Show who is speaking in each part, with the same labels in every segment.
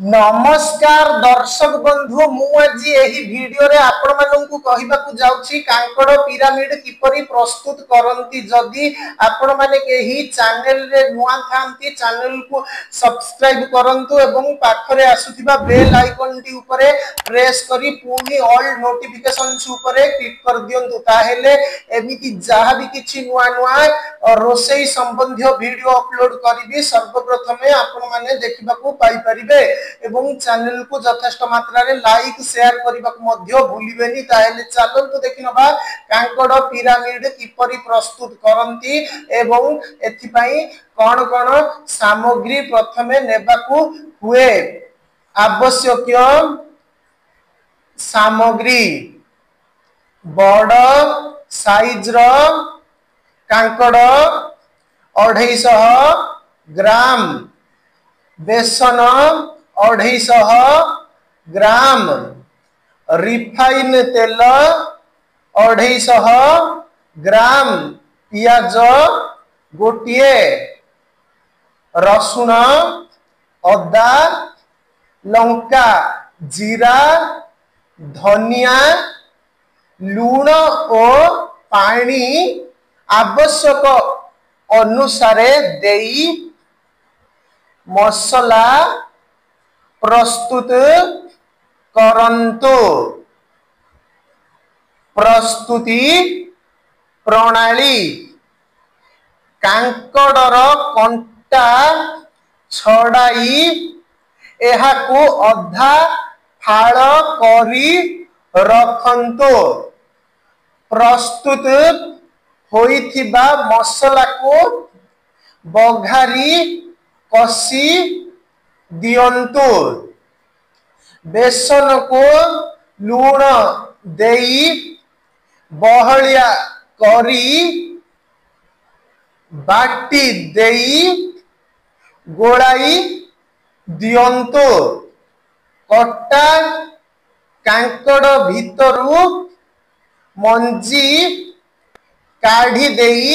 Speaker 1: नमस्कार दर्शक बंधु मुझे यही वीडियो रे आपण माननकु कहिबाकू जाउछि कांकड़ पिरामिड किपरि प्रस्तुत करंती। जदि आपण माने केही चैनल रे नुआ थांती चैनल को सब्सक्राइब करंतु एवं पाखरे आसुथिबा बेल आइकन टी ऊपरे प्रेस करी पुनी ऑल नोटिफिकेशंस ऊपरे क्लिक कर दियंतु। ताहेले एमिति जहा भी किछि नुआ नुआ रोसई संबंधी वीडियो अपलोड करिबी सर्वप्रथमे आपण माने देखिबाकू पाई परिबे एवं चैनल को यथेष्ट मात्रा रे लाइक शेयर करने को भूलिबेनी। ताहेले चलंतु देखिनबा कांकड़ पिरामिड किपरि प्रस्तुत करंती एवं एथिपाई कौन कौन सामग्री प्रथमे नेबाकू हुए। आवश्यक सामग्री बड़ साइज रो कांकड़ 250 ग्राम, बेसन 250 ग्राम, रिफाइन तेल 250 ग्राम, पियाज गोटिए, रसुण, अदा, लंका, जीरा, धनिया, लूण और पानी आवश्यक अनुसारे देई मसला प्रस्तुत करंतु। प्रस्तुति प्रणाली कांकड़र कंटा छड़ाई एहाकू अधा फाड़ करी रखंतु। प्रस्तुत होइथिबा मसला को बघारी कसी दियंतु। बेसन को लूण देई बहलिया करी बाटी देई गोलाई दियंतु। कटा कांकड़ भितरु मंजी काढ़ी देई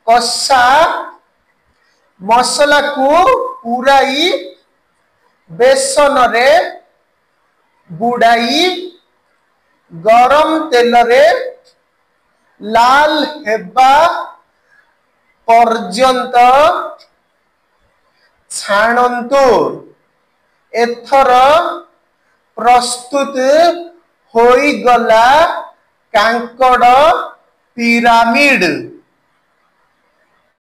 Speaker 1: कसा मसला को पुराई बेसन रे बुड़ाई गरम तेल रे लाल हेबा पर्यंत छाणंतु। एथर प्रस्तुत होई गला कांकड़ पिरामिड।